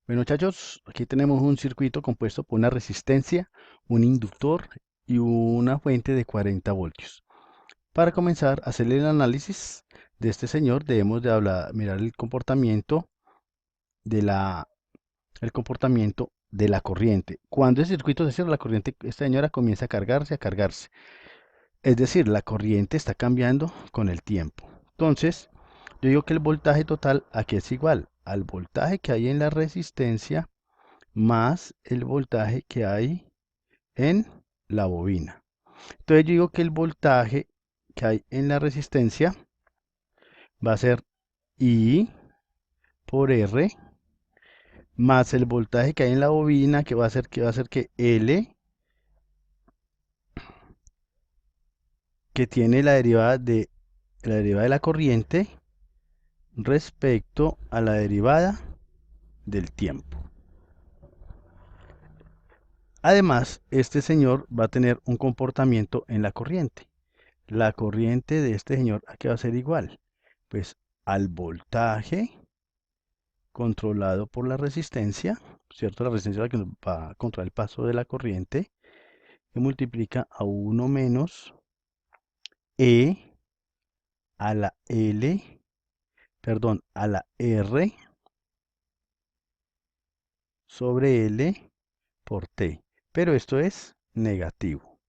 Bueno, muchachos, aquí tenemos un circuito compuesto por una resistencia, un inductor y una fuente de 40 voltios. Para comenzar a hacer el análisis de este señor, debemos de mirar de la, el comportamiento de la corriente. Cuando el circuito se cierra, la corriente, esta señora comienza a cargarse, a cargarse. Es decir, la corriente está cambiando con el tiempo. Entonces, yo digo que el voltaje total aquí es igual al voltaje que hay en la resistencia más el voltaje que hay en la bobina. Entonces yo digo que el voltaje que hay en la resistencia va a ser I por R más el voltaje que hay en la bobina que va a ser que L, que tiene la derivada de la corriente respecto a la derivada del tiempo. Además, este señor va a tener un comportamiento en la corriente. La corriente de este señor aquí va a ser igual, pues al voltaje controlado por la resistencia, ¿cierto? La resistencia es la que nos va a controlar el paso de la corriente, que multiplica a 1 menos E a la L, perdón, a la R sobre L por T. Pero esto es negativo.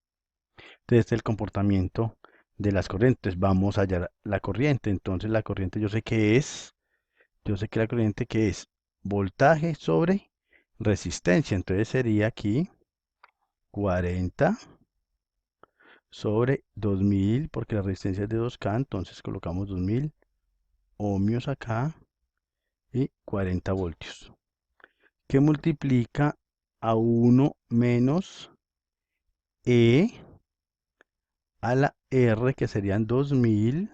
Entonces, el comportamiento de las corrientes. Vamos a hallar la corriente. Entonces, la corriente yo sé que la corriente que es voltaje sobre resistencia. Entonces, sería aquí 40 sobre 2000, porque la resistencia es de 2K, entonces colocamos 2000 ohmios acá y 40 voltios, que multiplica a 1 menos E a la R, que serían 2000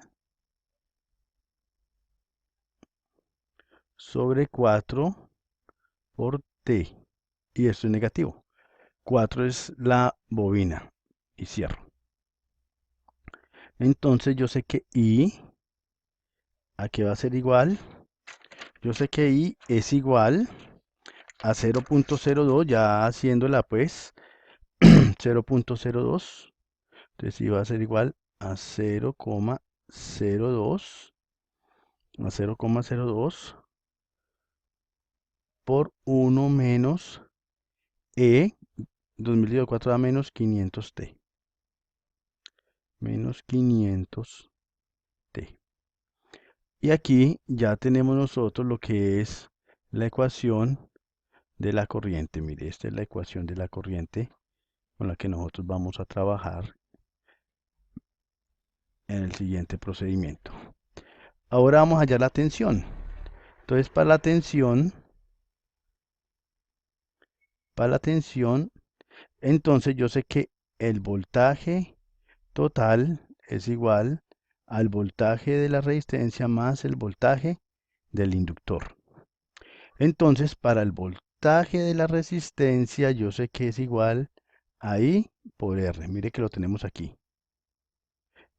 sobre 4 por T. Y esto es negativo. 4 es la bobina. Y cierro. Entonces yo sé que I, ¿a qué va a ser igual? Yo sé que I es igual a 0.02, ya haciéndola pues 0.02. Entonces I va a ser igual a 0,02 a 0,02 por 1 menos E, 2000 dividido 4 da menos 500T. Menos 500T. Y aquí ya tenemos nosotros lo que es la ecuación de la corriente. Mire, esta es la ecuación de la corriente con la que nosotros vamos a trabajar en el siguiente procedimiento. Ahora vamos a hallar la tensión. Entonces, para la tensión, entonces yo sé que el voltaje total es igual al voltaje de la resistencia más el voltaje del inductor. Entonces, para el voltaje de la resistencia, yo sé que es igual a I por R. Mire que lo tenemos aquí.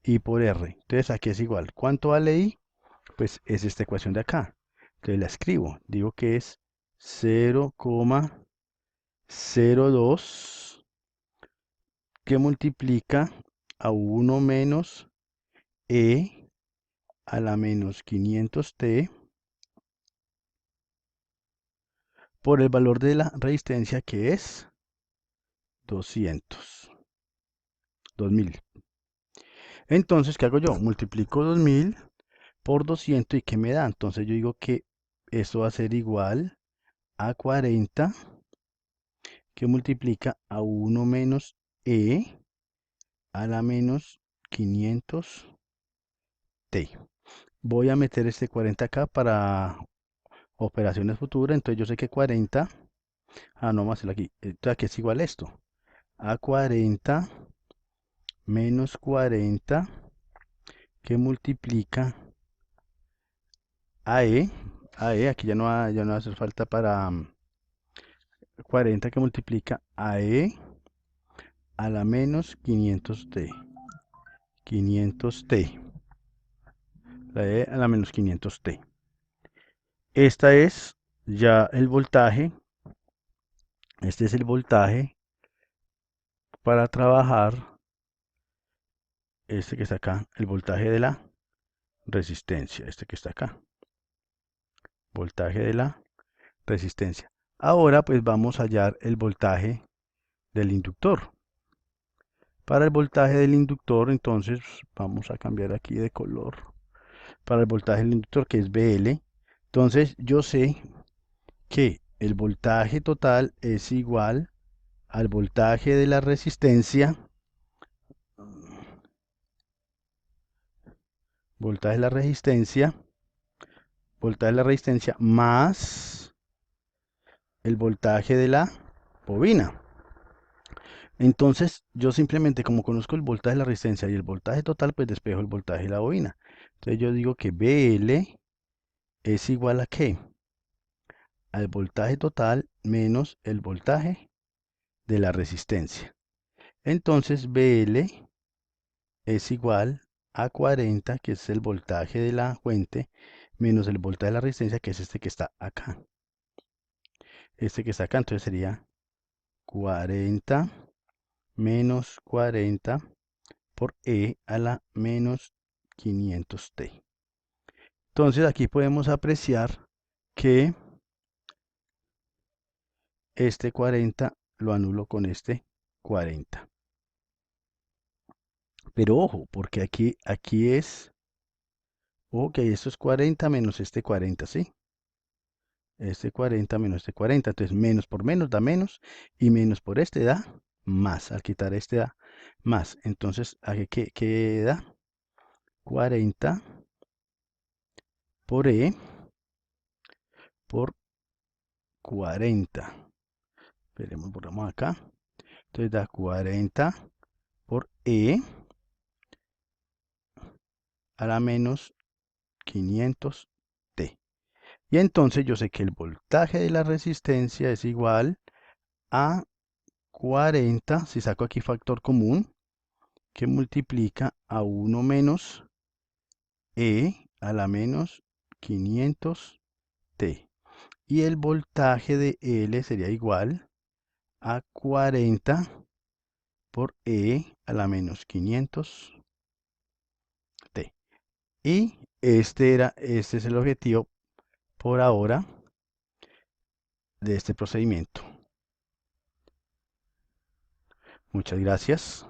I por R. Entonces, aquí es igual. ¿Cuánto vale I? Pues es esta ecuación de acá. Entonces la escribo. Digo que es 0,02 que multiplica a 1 menos E a la menos 500T por el valor de la resistencia que es 2000. Entonces, ¿qué hago yo? Multiplico 2000 por 200 y ¿qué me da? Entonces yo digo que esto va a ser igual a 40 que multiplica a 1 menos E a la menos 500T. Voy a meter este 40 acá para operaciones futuras. Entonces yo sé que 40, no más aquí. Entonces aquí es igual esto. A 40 menos 40 que multiplica a E. Aquí ya no va a hacer falta para 40 que multiplica a E a la menos 500T. 500T. La E a la menos 500T. Esta es Ya el voltaje, este es el voltaje para trabajar, este que está acá, el voltaje de la resistencia, este que está acá, voltaje de la resistencia. Ahora pues vamos a hallar el voltaje del inductor. Para el voltaje del inductor, entonces vamos a cambiar aquí de color. Para el voltaje del inductor, que es BL, entonces yo sé que el voltaje total es igual al voltaje de la resistencia, voltaje de la resistencia, voltaje de la resistencia más el voltaje de la bobina. Entonces, yo simplemente, como conozco el voltaje de la resistencia y el voltaje total, pues despejo el voltaje de la bobina. Entonces yo digo que BL es igual a ¿qué? Al voltaje total menos el voltaje de la resistencia. Entonces BL es igual a 40, que es el voltaje de la fuente, menos el voltaje de la resistencia, que es este que está acá. Este que está acá, entonces sería 40 menos 40 por E a la menos 500t. Entonces aquí podemos apreciar que este 40 lo anulo con este 40. Pero ojo, porque aquí es, ok, esto es 40 menos este 40, ¿sí? Este 40 menos este 40, entonces menos por menos da menos y menos por este da más. Al quitar este da más. Entonces, aquí ¿qué da? 40 por E por 40. Veremos, borramos acá. Entonces da 40 por E a la menos 500t. Y entonces yo sé que el voltaje de la resistencia es igual a 40, si saco aquí factor común, que multiplica a 1 menos E a la menos 500t. Y el voltaje de L sería igual a 40 por E a la menos 500t. Y este es el objetivo por ahora de este procedimiento. Muchas gracias.